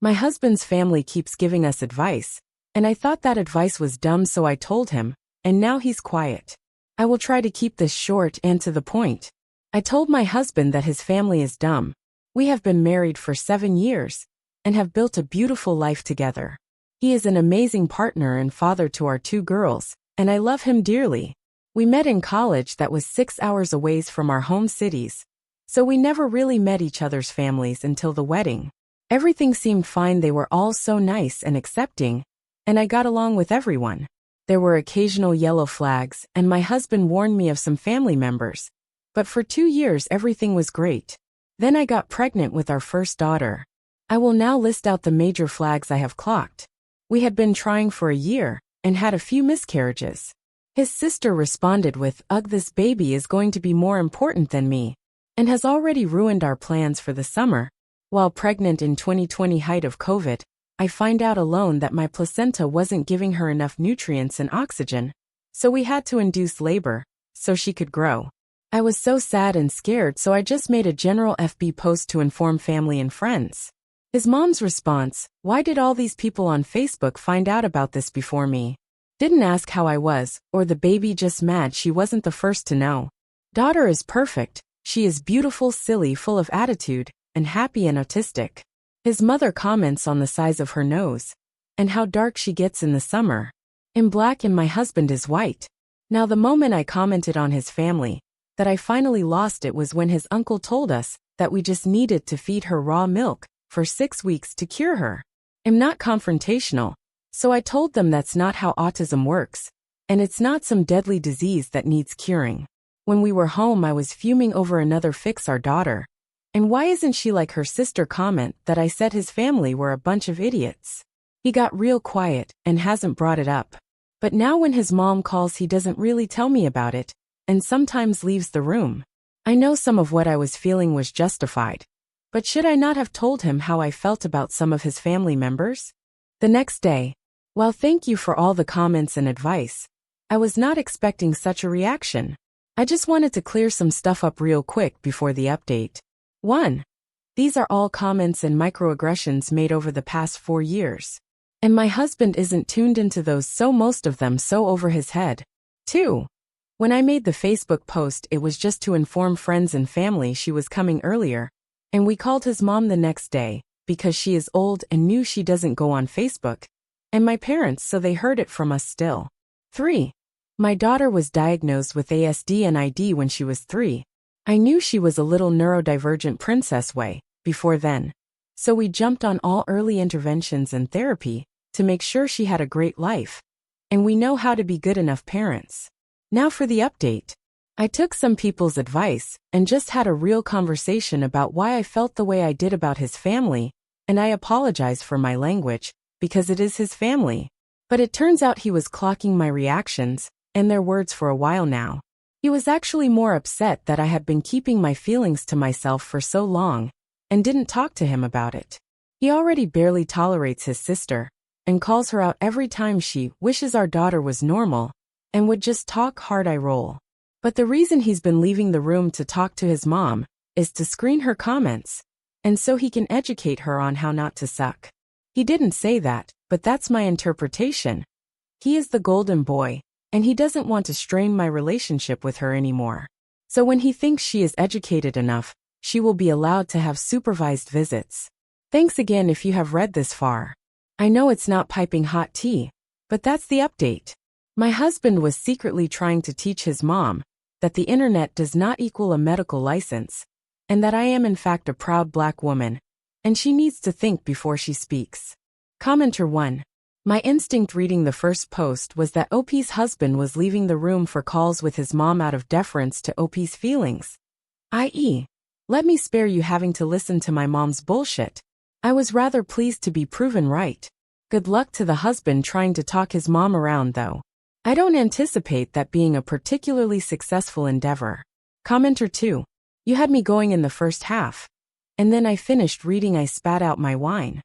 My husband's family keeps giving us advice, and I thought that advice was dumb, so I told him, and now he's quiet. I will try to keep this short and to the point. I told my husband that his family is dumb. We have been married for 7 years and have built a beautiful life together. He is an amazing partner and father to our 2 girls, and I love him dearly. We met in college that was 6 hours away from our home cities, so we never really met each other's families until the wedding. Everything seemed fine, they were all so nice and accepting, and I got along with everyone. There were occasional yellow flags, and my husband warned me of some family members, but for 2 years everything was great. Then I got pregnant with our first daughter. I will now list out the major flags I have clocked. We had been trying for a year, and had a few miscarriages. His sister responded with, "Ugh, this baby is going to be more important than me," and has already ruined our plans for the summer. While pregnant in 2020 height of COVID, I find out alone that my placenta wasn't giving her enough nutrients and oxygen, so we had to induce labor, so she could grow. I was so sad and scared, so I just made a general FB post to inform family and friends. His mom's response, "Why did all these people on Facebook find out about this before me? Didn't ask how I was, or the baby just mad she wasn't the first to know. Daughter is perfect, she is beautiful, silly, full of attitude, and happy and autistic." His mother comments on the size of her nose, and how dark she gets in the summer. "In black, and my husband is white." Now the moment I commented on his family, that I finally lost it was when his uncle told us that we just needed to feed her raw milk for 6 weeks to cure her. I'm not confrontational, so I told them that's not how autism works, and it's not some deadly disease that needs curing. When we were home, I was fuming over another fix our daughter. And why isn't she like her sister? Comment that I said his family were a bunch of idiots. He got real quiet and hasn't brought it up. But now when his mom calls, he doesn't really tell me about it, and sometimes leaves the room. I know some of what I was feeling was justified, but should I not have told him how I felt about some of his family members? The next day, "Well, thank you for all the comments and advice. I was not expecting such a reaction. I just wanted to clear some stuff up real quick before the update. 1. These are all comments and microaggressions made over the past 4 years. And my husband isn't tuned into those, so most of them so over his head. 2. When I made the Facebook post, it was just to inform friends and family she was coming earlier, and we called his mom the next day, because she is old and knew she doesn't go on Facebook, and my parents, so they heard it from us still. 3. My daughter was diagnosed with ASD and ID when she was 3. I knew she was a little neurodivergent princess way before then, so we jumped on all early interventions and therapy to make sure she had a great life, and we know how to be good enough parents. Now for the update. I took some people's advice and just had a real conversation about why I felt the way I did about his family, and I apologize for my language, because it is his family. But it turns out he was clocking my reactions and their words for a while now. He was actually more upset that I had been keeping my feelings to myself for so long, and didn't talk to him about it. He already barely tolerates his sister, and calls her out every time she wishes our daughter was normal, and would just talk hard. I roll. But the reason he's been leaving the room to talk to his mom is to screen her comments, and so he can educate her on how not to suck. He didn't say that, but that's my interpretation. He is the golden boy, and he doesn't want to strain my relationship with her anymore. So when he thinks she is educated enough, she will be allowed to have supervised visits. Thanks again if you have read this far. I know it's not piping hot tea, but that's the update. My husband was secretly trying to teach his mom that the internet does not equal a medical license, and that I am in fact a proud black woman, and she needs to think before she speaks. Commenter 1. My instinct reading the first post was that OP's husband was leaving the room for calls with his mom out of deference to OP's feelings. I.e., let me spare you having to listen to my mom's bullshit. I was rather pleased to be proven right. Good luck to the husband trying to talk his mom around, though. I don't anticipate that being a particularly successful endeavor. Commenter 2. You had me going in the first half, and then I finished reading, I spat out my wine.